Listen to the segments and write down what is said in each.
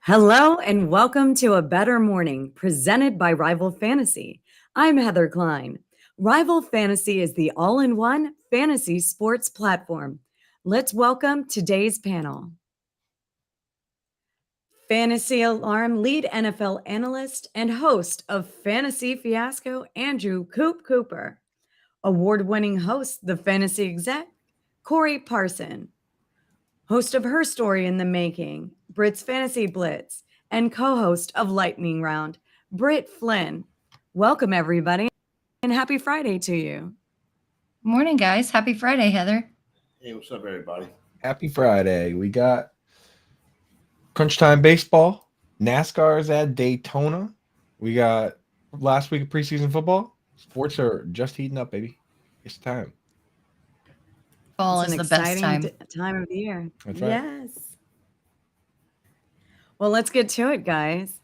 Hello and welcome to A Bettor Morning, presented by Rival Fantasy. I'm Heather Klein. Rival Fantasy is the all-in-one fantasy sports platform. Let's welcome today's panel. Fantasy Alarm lead NFL analyst and host of Fantasy Fiasco, Andrew Coop Cooper. Award-winning host, the Fantasy Exec, Corey Parson. Host of Her Story in the Making, Britt's Fantasy Blitz, and co-host of Lightning Round, Britt Flynn. Welcome, everybody, and happy Friday to you. Morning, guys. Happy Friday, Heather. Hey, what's up, everybody? Happy Friday. We got Crunch Time Baseball. NASCAR's at Daytona. We got last week of preseason football. Sports are just heating up, baby. It's time. Fall It's is an the best time. time of the year. That's right. Yes. Well, let's get to it, guys.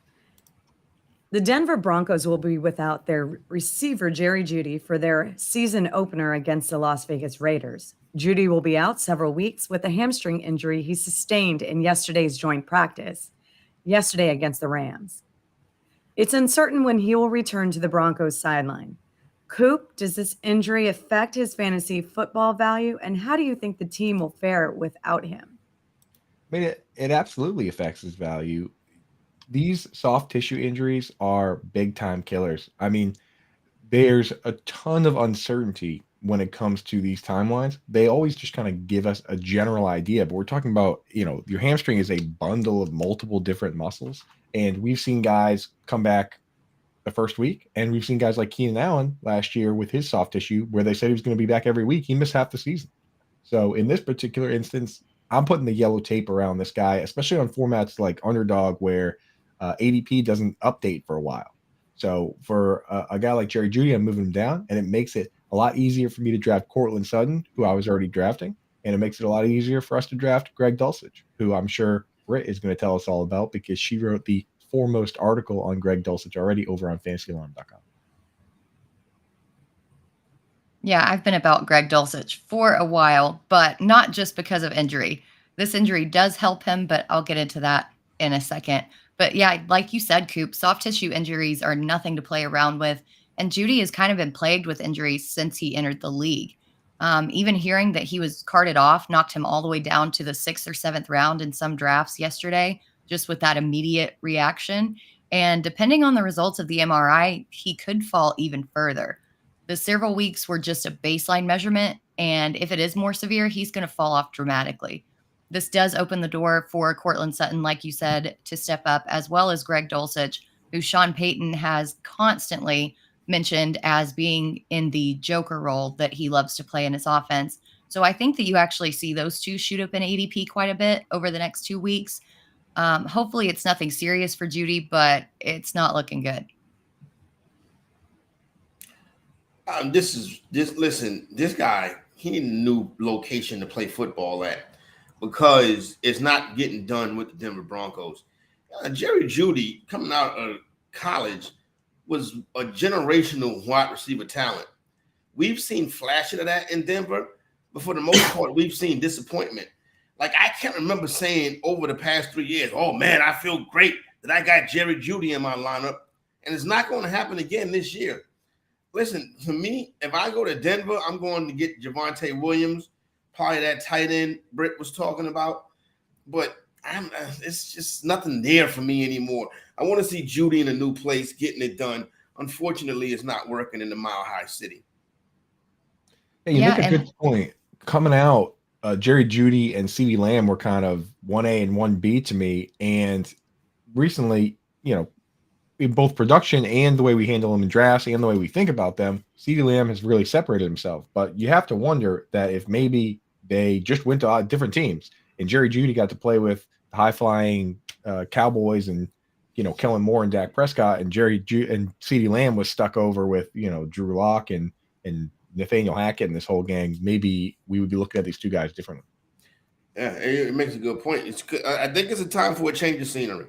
The Denver Broncos will be without their receiver, Jerry Jeudy, for their season opener against the Las Vegas Raiders. Jeudy will be out several weeks with a hamstring injury he sustained in yesterday's joint practice, yesterday against the Rams. It's uncertain when he will return to the Broncos sideline. Coop, does this injury affect his fantasy football value, and how do you think the team will fare without him? I mean, it absolutely affects his value. These soft tissue injuries are big time killers. I mean, there's a ton of uncertainty when it comes to these timelines. They always just kind of give us a general idea, but we're talking about, your hamstring is a bundle of multiple different muscles. And we've seen guys come back the first week, and we've seen guys like Keenan Allen last year with his soft tissue, where they said he was going to be back every week. He missed half the season. So in this particular instance, I'm putting the yellow tape around this guy, especially on formats like Underdog, where ADP doesn't update for a while. So for a guy like Jerry Jeudy, I'm moving him down, and it makes it a lot easier for me to draft Cortland Sutton, who I was already drafting, and it makes it a lot easier for us to draft Greg Dulcich, who I'm sure Britt is going to tell us all about because she wrote the foremost article on Greg Dulcich already over on fantasyalarm.com. Yeah, I've been about Greg Dulcich for a while, but not just because of injury. This injury does help him, but I'll get into that in a second. But yeah, like you said, Coop, soft tissue injuries are nothing to play around with. And Jeudy has kind of been plagued with injuries since he entered the league. Even hearing that he was carted off knocked him all the way down to the 6th or 7th round in some drafts yesterday, just with that immediate reaction. And depending on the results of the MRI, he could fall even further. The several weeks were just a baseline measurement, and if it is more severe, he's going to fall off dramatically. This does open the door for Cortland Sutton, like you said, to step up, as well as Greg Dulcich, who Sean Payton has constantly mentioned as being in the joker role that he loves to play in his offense. So I think that you actually see those two shoot up in ADP quite a bit over the next 2 weeks. Hopefully it's nothing serious for Jeudy, but it's not looking good. This guy, he need a new location to play football at because it's not getting done with the Denver Broncos. Jerry Jeudy, coming out of college, was a generational wide receiver talent. We've seen flashes of that in Denver, but for the most part, we've seen disappointment. Like, I can't remember saying over the past 3 years, oh, man, I feel great that I got Jerry Jeudy in my lineup, and it's not going to happen again this year. Listen, to me, if I go to Denver, I'm going to get Javonte Williams, probably that tight end Britt was talking about. But it's just nothing there for me anymore. I want to see Jeudy in a new place, getting it done. Unfortunately, it's not working in the Mile High City. Hey, you make a good point. Coming out, Jerry Jeudy and CeeDee Lamb were kind of 1A and 1B to me. And recently, in both production and the way we handle them in drafts and the way we think about them, CeeDee Lamb has really separated himself. But you have to wonder that if maybe they just went to different teams and Jerry Jeudy got to play with high-flying Cowboys and, Kellen Moore and Dak Prescott, and and CeeDee Lamb was stuck over with, Drew Lock and Nathaniel Hackett and this whole gang, maybe we would be looking at these two guys differently. Yeah, it makes a good point. I think it's a time for a change of scenery.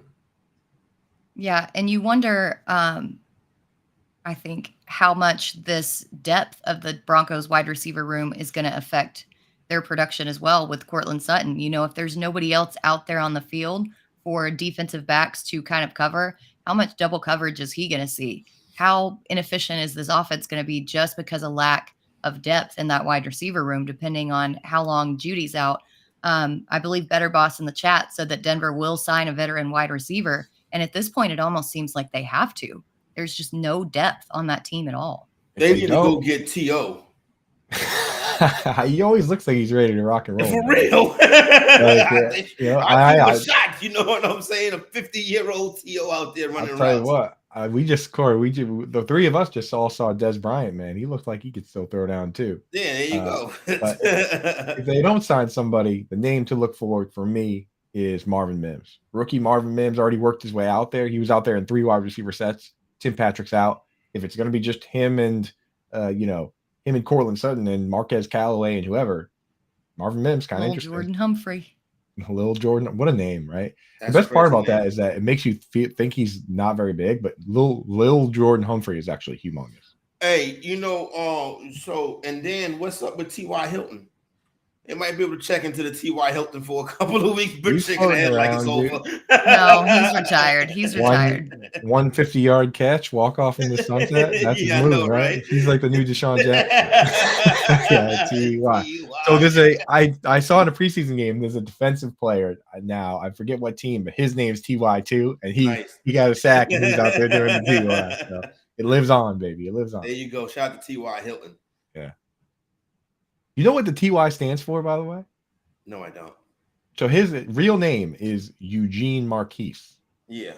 Yeah, and you wonder, I think, how much this depth of the Broncos wide receiver room is going to affect their production as well with Cortland Sutton. If there's nobody else out there on the field for defensive backs to kind of cover, how much double coverage is he going to see? How inefficient is this offense going to be just because of lack of depth in that wide receiver room, depending on how long Jeudy's out? I believe Better Boss in the chat said that Denver will sign a veteran wide receiver. And at this point, it almost seems like they have to. There's just no depth on that team at all. They need to go get T.O. He always looks like he's ready to rock and roll. For real. I give him a shot. You know what I'm saying? A 50-year-old T.O. out there running around. I'll tell you what. The three of us just all saw Des Bryant, man. He looked like he could still throw down too. Yeah, there you go. But if they don't sign somebody, the name to look for me is Marvin Mims. Rookie Marvin Mims already worked his way out there. He was out there in 3 wide receiver sets. Tim Patrick's out. If it's going to be just him and him and Cortland Sutton and Marquez Callaway and whoever, Marvin Mims kind of interesting. Jordan Humphrey. Little Jordan, what a name, right? That's the best part about name. that is that it makes you think he's not very big, but Lil Jordan Humphrey is actually humongous. Hey, and then what's up with T.Y. Hilton? They might be able to check into the T.Y. Hilton for a couple of weeks, but shaking their head like it's over. No, he's retired. He's retired. 150-yard catch, walk off in the sunset. That's his move, right? He's like the new Deshaun Jackson. Yeah, T.Y. So I saw in a preseason game, there's a defensive player now. I forget what team, but his name's T.Y. too, and he got a sack and he's out there doing the T.Y. So it lives on, baby. It lives on. There you go. Shout out to T.Y. Hilton. Yeah. You know what the TY stands for, by the way? No, I don't. So his real name is Eugene Marquise. Yeah.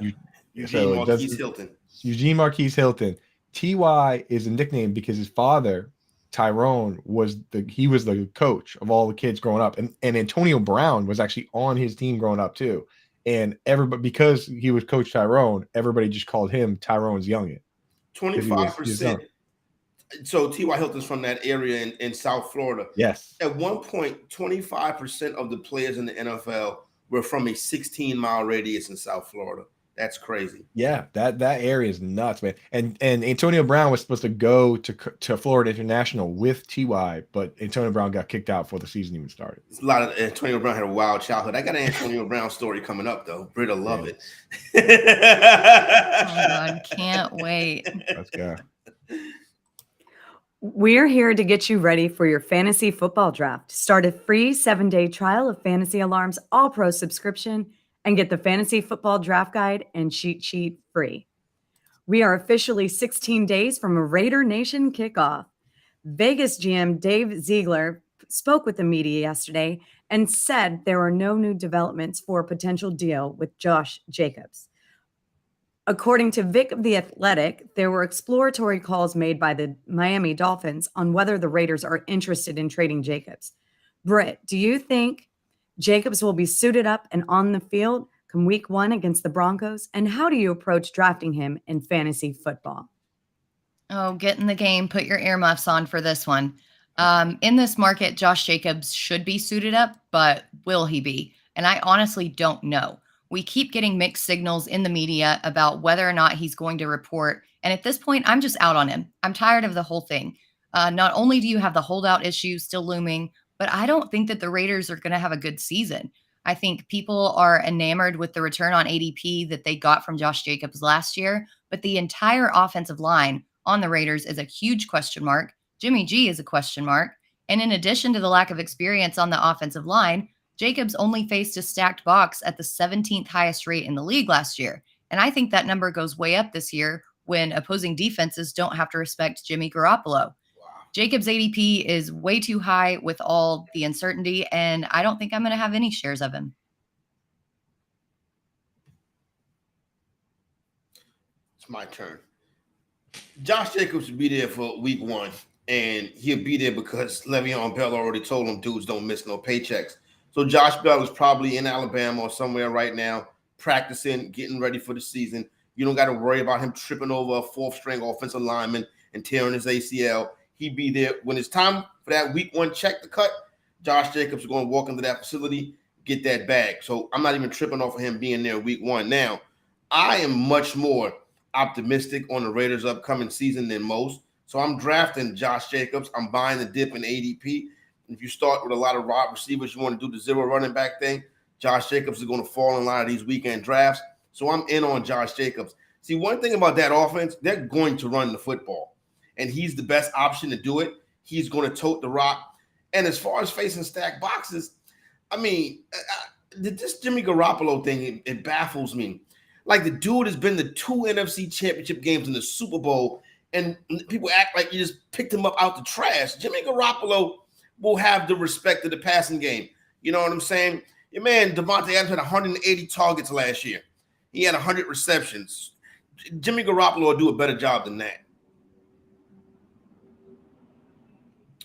Eugene Marquise Hilton. Eugene Marquise Hilton. TY is a nickname because his father, Tyrone, was the coach of all the kids growing up. And Antonio Brown was actually on his team growing up too. And everybody, because he was Coach Tyrone, everybody just called him Tyrone's youngin. 25%. So T.Y. Hilton's from that area in South Florida. Yes. At one point, 25% of the players in the NFL were from a 16-mile radius in South Florida. That's crazy. Yeah, that area is nuts, man. And Antonio Brown was supposed to go to Florida International with T.Y., but Antonio Brown got kicked out before the season even started. It's a lot of Antonio Brown had a wild childhood. I got an Antonio Brown story coming up though. Britt will love it. Oh God, can't wait. Let's go. We're here to get you ready for your fantasy football draft. Start a free 7-day trial of Fantasy Alarm's All-Pro subscription and get the Fantasy Football Draft Guide and Cheat Sheet free. We are officially 16 days from a Raider Nation kickoff. Vegas GM Dave Ziegler spoke with the media yesterday and said there are no new developments for a potential deal with Josh Jacobs. According to Vic of The Athletic, there were exploratory calls made by the Miami Dolphins on whether the Raiders are interested in trading Jacobs. Britt, do you think Jacobs will be suited up and on the field come week 1 against the Broncos? And how do you approach drafting him in fantasy football? Oh, get in the game. Put your earmuffs on for this one. In this market, Josh Jacobs should be suited up, but will he be? And I honestly don't know. We keep getting mixed signals in the media about whether or not he's going to report. And at this point, I'm just out on him. I'm tired of the whole thing. Not only do you have the holdout issue still looming, but I don't think that the Raiders are going to have a good season. I think people are enamored with the return on ADP that they got from Josh Jacobs last year, but the entire offensive line on the Raiders is a huge question mark. Jimmy G is a question mark. And in addition to the lack of experience on the offensive line, Jacobs only faced a stacked box at the 17th highest rate in the league last year. And I think that number goes way up this year when opposing defenses don't have to respect Jimmy Garoppolo. Wow. Jacobs' ADP is way too high with all the uncertainty, and I don't think I'm going to have any shares of him. It's my turn. Josh Jacobs will be there for week 1, and he'll be there because Le'Veon Bell already told him dudes don't miss no paychecks. So Josh Bell is probably in Alabama or somewhere right now, practicing, getting ready for the season. You don't got to worry about him tripping over a 4th-string offensive lineman and tearing his ACL. He'd be there. When it's time for that week 1 check to cut, Josh Jacobs is going to walk into that facility, get that bag. So I'm not even tripping off of him being there week 1. Now, I am much more optimistic on the Raiders' upcoming season than most. So I'm drafting Josh Jacobs. I'm buying the dip in ADP. If you start with a lot of wide receivers, you want to do the 0 running back thing, Josh Jacobs is going to fall in line of these weekend drafts. So I'm in on Josh Jacobs. See, one thing about that offense, they're going to run the football. And he's the best option to do it. He's going to tote the rock. And as far as facing stacked boxes, I mean, this Jimmy Garoppolo thing, it baffles me. Like, the dude has been to 2 NFC championship games in the Super Bowl, and people act like you just picked him up out the trash. Jimmy Garoppolo will have the respect of the passing game. You know what I'm saying? Your man, Devontae Adams, had 180 targets last year. He had 100 receptions. Jimmy Garoppolo will do a better job than that.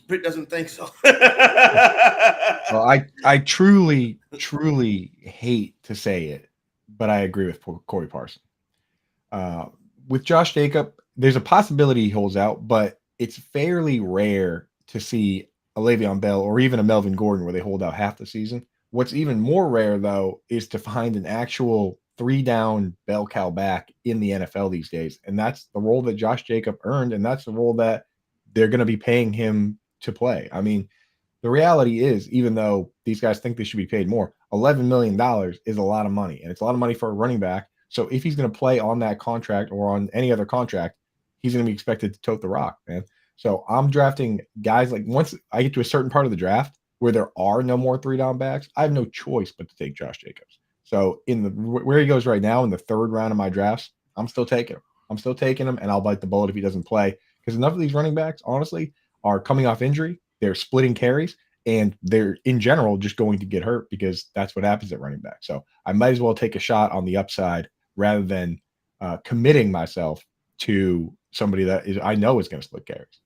Britt doesn't think so. Well, I truly hate to say it, but I agree with Corey Parson. With Josh Jacobs, there's a possibility he holds out, but it's fairly rare to see a Le'Veon Bell or even a Melvin Gordon where they hold out half the season. What's even more rare, though, is to find an actual 3-down bell cow back in the NFL these days. And that's the role that Josh Jacobs earned, and that's the role that they're going to be paying him to play. I mean, the reality is, even though these guys think they should be paid more, $11 million is a lot of money, and it's a lot of money for a running back. So if he's going to play on that contract or on any other contract, he's going to be expected to tote the rock, man. So I'm drafting guys like once I get to a certain part of the draft where there are no more 3-down backs, I have no choice but to take Josh Jacobs. So in the where he goes right now in the 3rd round of my drafts, I'm still taking him. And I'll bite the bullet if he doesn't play, because enough of these running backs, honestly, are coming off injury. They're splitting carries, and they're in general just going to get hurt because that's what happens at running back. So I might as well take a shot on the upside rather than committing myself to somebody that I know is going to split carries.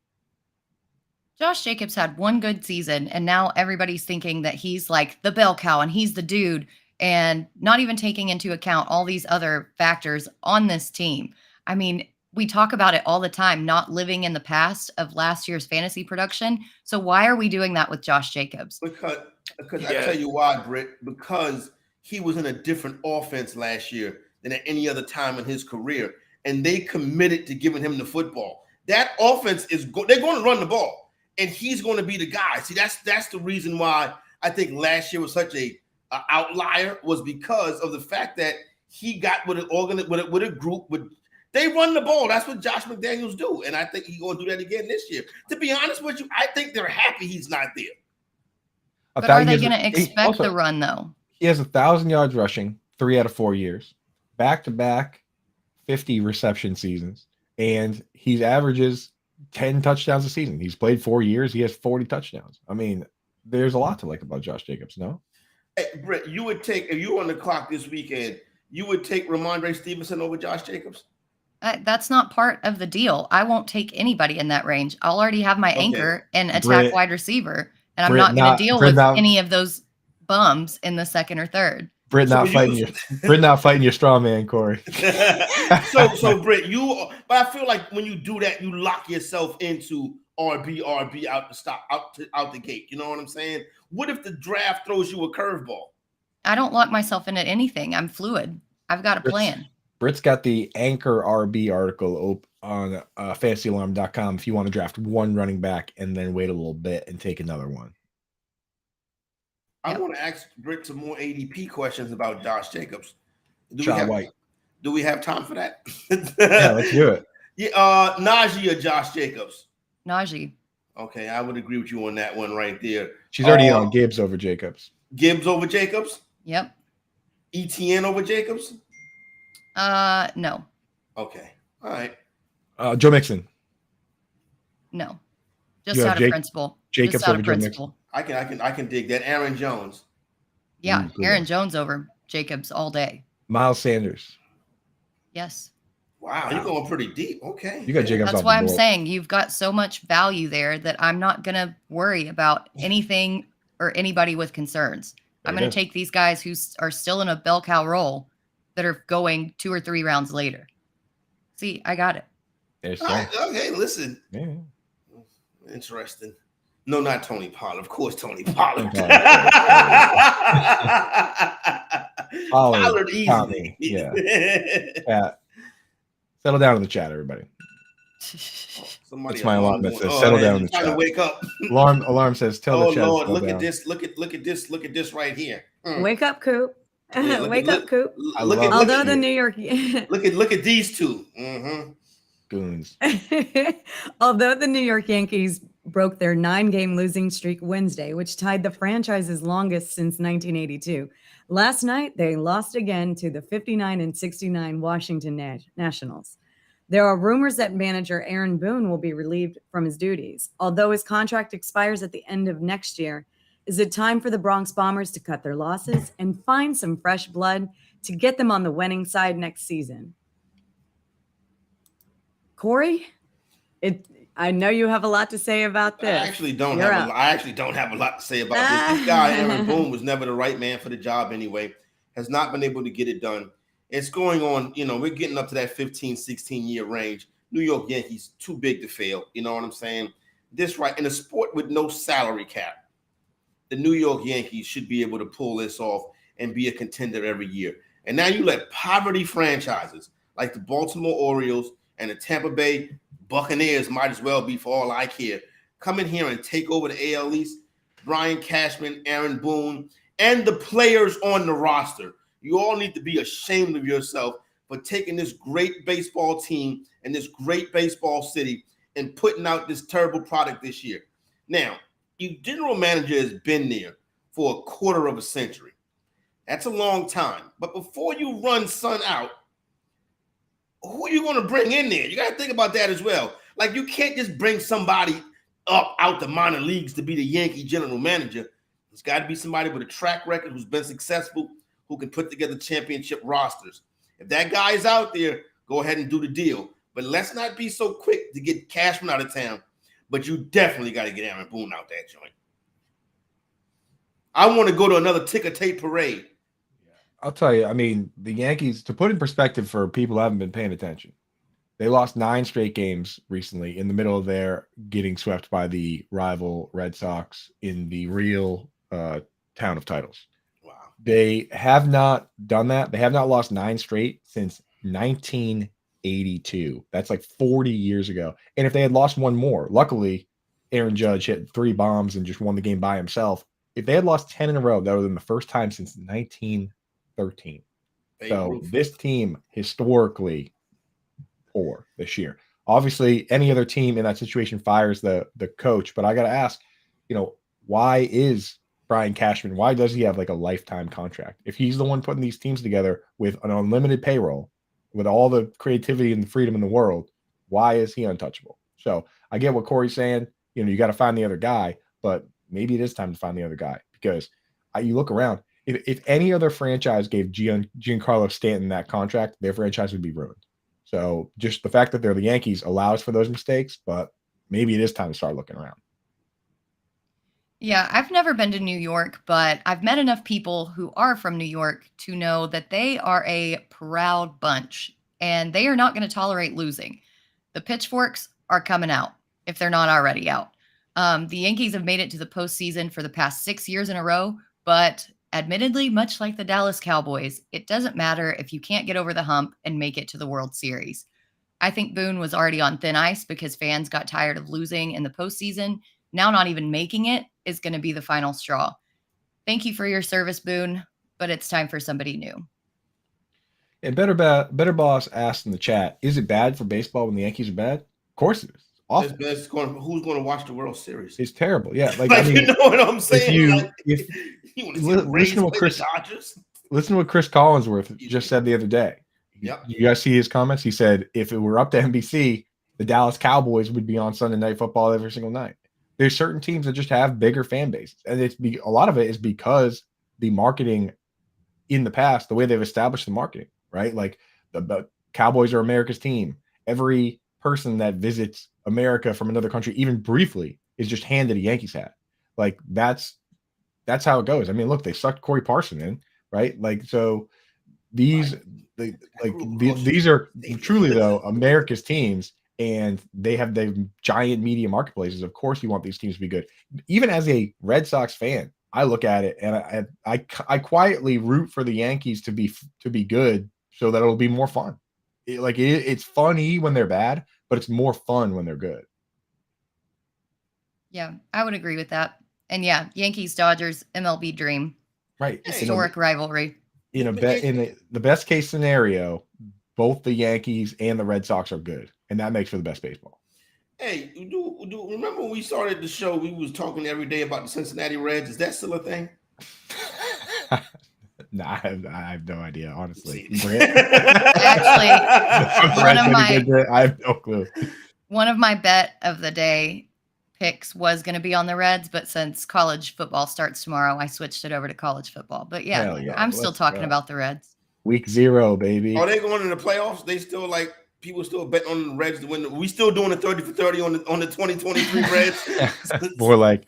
Josh Jacobs had one good season, and now everybody's thinking that he's like the bell cow and he's the dude, and not even taking into account all these other factors on this team. I mean, we talk about it all the time, not living in the past of last year's fantasy production. So why are we doing that with Josh Jacobs? Because I tell you why, Britt. Because he was in a different offense last year than at any other time in his career, and they committed to giving him the football. That offense they're going to run the ball, and he's going to be the guy. See, that's the reason why I think last year was such a outlier, was because of the fact that he got with a group with. They run the ball. That's what Josh McDaniels do. And I think he's going to do that again this year. To be honest with you, I think they're happy he's not there. But are they going to expect the run, though? He has 1,000 yards rushing 3 out of 4 years, back-to-back 50 reception seasons, and he averages 10 touchdowns a season. He's played 4 years. He has 40 touchdowns. I mean, there's a lot to like about Josh Jacobs, no? Hey, Britt, you would take, if you were on the clock this weekend, you would take Ramondre Stevenson over Josh Jacobs? That's not part of the deal. I won't take anybody in that range. I'll already have my anchor and attack wide receiver, and I'm not going to deal with any of those bums in the 2nd or 3rd. Britt not fighting your straw man, Corey. so Britt, but I feel like when you do that, you lock yourself into RB out the gate. You know what I'm saying? What if the draft throws you a curveball? I don't lock myself into anything. I'm fluid. I've got a plan. Britt's got the Anchor RB article on fantasyalarm.com if you want to draft one running back and then wait a little bit and take another one. I want to ask Britt some more ADP questions about Josh Jacobs. Do we have time for that? Yeah, let's do it. Yeah, Najee or Josh Jacobs? Najee. Okay, I would agree with you on that one right there. She's already on Gibbs over Jacobs. Gibbs over Jacobs? Yep. ETN over Jacobs? No. Okay. All right. Joe Mixon. No. Just out of principle. Jacobs just out over of Joe principle. Mixon. I can dig that. Aaron Jones. Yeah, Aaron Jones over Jacobs all day. Miles Sanders. Yes. Wow, you're going pretty deep. Okay. You got Jacobs. That's why I'm saying you've got so much value there that I'm not going to worry about anything or anybody with concerns. I'm going to take these guys who are still in a bell cow role that are going 2 or 3 rounds later. See, I got it. Okay, listen. Yeah. Interesting. No, not Tony Pollard. Of course, Tony Pollard. Pollard easily. Yeah. Settle down in the chat, everybody. Somebody It's my alarm that going, says settle down in the trying to chat. wake up. Alarm says tell Oh the chat. Lord, to look settle at down. this. Look at this right here. Wake up, Coop. Yeah, Wake up, Coop. Look The New York at these two. Mm-hmm. Goons. Although the New York Yankees broke their 9-game losing streak Wednesday, which tied the franchise's longest since 1982, last night they lost again to the 59-69 Washington Nationals. There are rumors that manager Aaron Boone will be relieved from his duties. Although his contract expires at the end of next year, is it time for the Bronx Bombers to cut their losses and find some fresh blood to get them on the winning side next season? Corey, I know you have a lot to say about this. I actually don't have a lot to say about this. This guy, Aaron Boone, was never the right man for the job anyway. Has not been able to get it done. It's going on, we're getting up to that 15, 16-year range. New York Yankees, too big to fail. You know what I'm saying? This right in a sport with no salary cap, the New York Yankees should be able to pull this off and be a contender every year. And now you let poverty franchises like the Baltimore Orioles and the Tampa Bay Buccaneers, might as well be for all I care, come in here and take over the AL East. Brian Cashman, Aaron Boone, and the players on the roster. You all need to be ashamed of yourself for taking this great baseball team and this great baseball city and putting out this terrible product this year. Now, your general manager has been there for a quarter of a century. That's a long time. But before you run Son out, who are you going to bring in there? You got to think about that as well. Like, you can't just bring somebody up out the minor leagues to be the Yankee general manager. It's got to be somebody with a track record who's been successful, who can put together championship rosters. If that guy is out there, go ahead and do the deal. But let's not be so quick to get Cashman out of town. But you definitely got to get Aaron Boone out that joint. I want to go to another ticker tape parade. I'll tell you, I mean, the Yankees, to put in perspective for people who haven't been paying attention, they lost 9 straight games recently in the middle of their getting swept by the rival Red Sox in the real town of titles. Wow. They have not done that. They have not lost 9 straight since 1982. That's like 40 years ago. And if they had lost one more, luckily, Aaron Judge hit 3 bombs and just won the game by himself. If they had lost 10 in a row, that would have been the first time since 1913. So this team historically poor this year. Obviously, any other team in that situation fires the coach, but I got to ask, why is Brian Cashman, why does he have like a lifetime contract? If he's the one putting these teams together with an unlimited payroll, with all the creativity and the freedom in the world, why is he untouchable? So I get what Corey's saying. You got to find the other guy, but maybe it is time to find the other guy because you look around. If any other franchise gave Giancarlo Stanton that contract, their franchise would be ruined. So just the fact that they're the Yankees allows for those mistakes, but maybe it is time to start looking around. Yeah, I've never been to New York, but I've met enough people who are from New York to know that they are a proud bunch and they are not going to tolerate losing. The pitchforks are coming out if they're not already out. The Yankees have made it to the postseason for the past 6 years in a row, but admittedly, much like the Dallas Cowboys, it doesn't matter if you can't get over the hump and make it to the World Series. I think Boone was already on thin ice because fans got tired of losing in the postseason. Now not even making it is going to be the final straw. Thank you for your service, Boone, but it's time for somebody new. And Better Boss asked in the chat, is it bad for baseball when the Yankees are bad? Of course it is. Awful. Who's going to watch the World Series? It's terrible. Yeah, Like you know what I'm saying? If you want to see the Rays play the Dodgers? Listen to what Chris Collinsworth just said the other day. Yep. You guys see his comments? He said if it were up to NBC, the Dallas Cowboys would be on Sunday Night Football every single night. There's certain teams that just have bigger fan bases, and a lot of it is because the marketing in the past, the way they've established the marketing, right? Like the Cowboys are America's team. Every person that visits America from another country, even briefly, is just handed a Yankees hat. Like that's how it goes. I mean, look, they sucked Corey Parson in, right? Like so. These are truly though America's teams, and they have the giant media marketplaces. Of course, you want these teams to be good. Even as a Red Sox fan, I look at it and I quietly root for the Yankees to be good, so that it'll be more fun. It's funny when they're bad, but it's more fun when they're good. Yeah, I would agree with that. And yeah, Yankees Dodgers MLB dream, Right. historic rivalry. In the best case scenario, both the Yankees and the Red Sox are good, and that makes for the best baseball. Hey, do remember when we started the show? We was talking every day about the Cincinnati Reds. Is that still a thing? No, I have no idea, honestly. Actually, I have no clue. One of my bet of the day picks was going to be on the Reds, but since college football starts tomorrow, I switched it over to college football. But yeah, I'm still talking about the Reds. Week 0, baby. Are they going in the playoffs? They still people still betting on the Reds to win. We still doing a 30 for 30 on the 2023 Reds. more like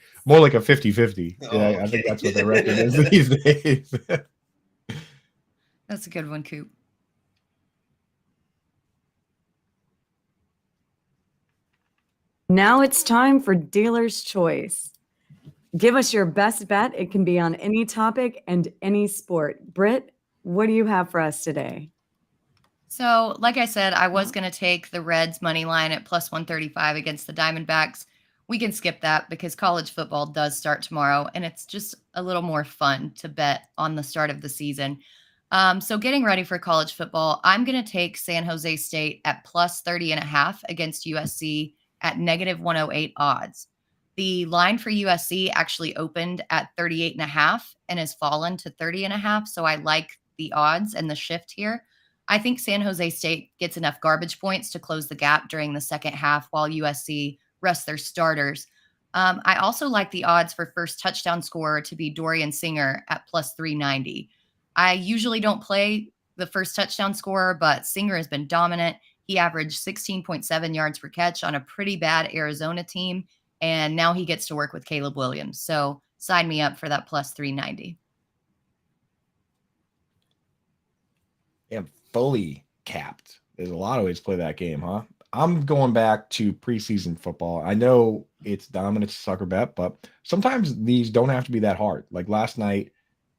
a 50-50. Oh, yeah, okay. I think that's what their record is these days. That's a good one, Coop. Now it's time for Dealer's Choice. Give us your best bet. It can be on any topic and any sport. Britt, what do you have for us today? So, like I said, I was going to take the Reds money line at plus 135 against the Diamondbacks. We can skip that because college football does start tomorrow, and it's just a little more fun to bet on the start of the season. So getting ready for college football, I'm going to take San Jose State at plus 30.5 against USC at negative 108 odds. The line for USC actually opened at 38.5 and has fallen to 30.5. So I like the odds and the shift here. I think San Jose State gets enough garbage points to close the gap during the second half while USC rests their starters. I also like the odds for first touchdown scorer to be Dorian Singer at plus 390. I usually don't play the first touchdown scorer, but Singer has been dominant. He averaged 16.7 yards per catch on a pretty bad Arizona team, and now he gets to work with Caleb Williams. So sign me up for that plus 390. And fully capped. There's a lot of ways to play that game, huh? I'm going back to preseason football. I know it's dumb and it's a sucker bet, but sometimes these don't have to be that hard. Like last night,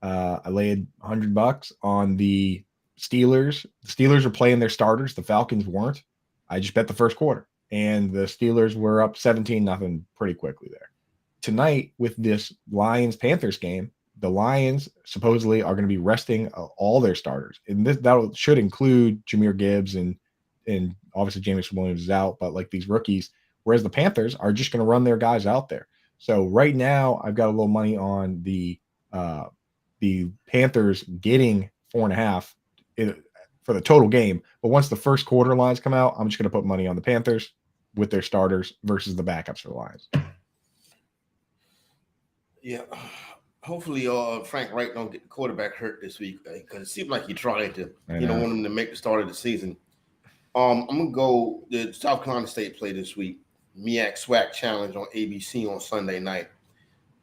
I laid $100 on the Steelers. The Steelers were playing their starters. The Falcons weren't. I just bet the first quarter, and the Steelers were up 17-0 pretty quickly there. Tonight, with this Lions-Panthers game, the Lions supposedly are going to be resting all their starters, and that should include Jahmyr Gibbs and obviously Jameson Williams is out, but like these rookies. Whereas the Panthers are just going to run their guys out there. So right now, I've got a little money on the Panthers getting 4.5 for the total game. But once the first quarter lines come out, I'm just going to put money on the Panthers with their starters versus the backups for the Lions. Yeah. Hopefully, Frank Wright don't get the quarterback hurt this week because it seemed like he tried to. You don't want him to make the start of the season. I'm going to go the South Carolina State play this week. MEAC SWAC Challenge on ABC on Sunday night.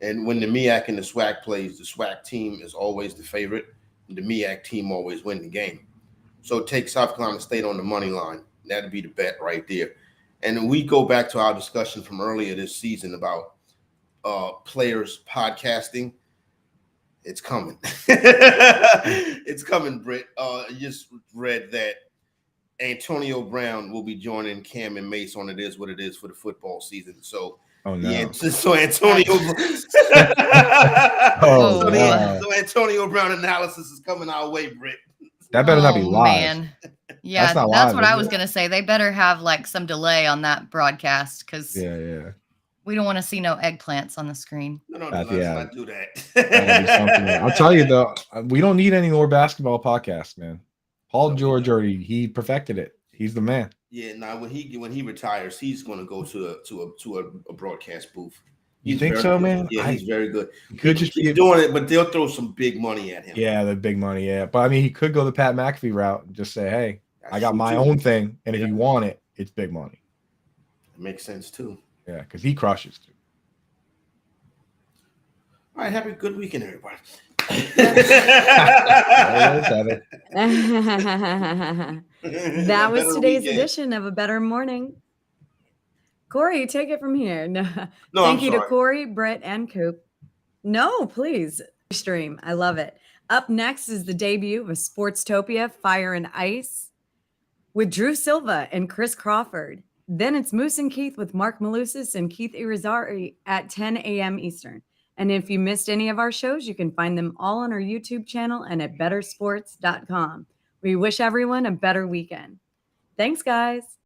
And when the MEAC and the SWAC plays, the SWAC team is always the favorite. And the MEAC team always win the game. So take South Carolina State on the money line. That'd be the bet right there. And then we go back to our discussion from earlier this season about players podcasting. It's coming. It's coming, Britt. I just read that Antonio Brown will be joining Cam and Mace on It Is What It Is for the football season. So, oh, no. Yeah, so Antonio so Antonio Brown analysis is coming our way, Britt. That better not be live. Man. Yeah, that's live, what I was going to say. They better have like some delay on that broadcast because we don't want to see no eggplants on the screen. No, let's not do that. I'll tell you though, we don't need any more basketball podcasts, man. Paul George already he perfected it. He's the man. Yeah, now when he retires, he's going to go to a broadcast booth. You think so, man? Yeah, he's very good. He could just be doing it, but they'll throw some big money at him. Yeah, the big money. Yeah, but I mean, he could go the Pat McAfee route and just say, "Hey, I got my own thing, and if you want it, it's big money." It makes sense too. Yeah, because he crushes too. All right, have a good weekend, everybody. That was today's edition of A Bettor Morning. Corey, take it from here. No, thank you to Corey, Britt, and Coop. No, please. Stream. I love it. Up next is the debut of Sportstopia Fire and Ice with Drew Silva and Chris Crawford. Then it's Moose and Keith with Mark Malusis and Keith Irizarry at 10 a.m. Eastern. And if you missed any of our shows, you can find them all on our YouTube channel and at bettersports.com. We wish everyone a better weekend. Thanks, guys.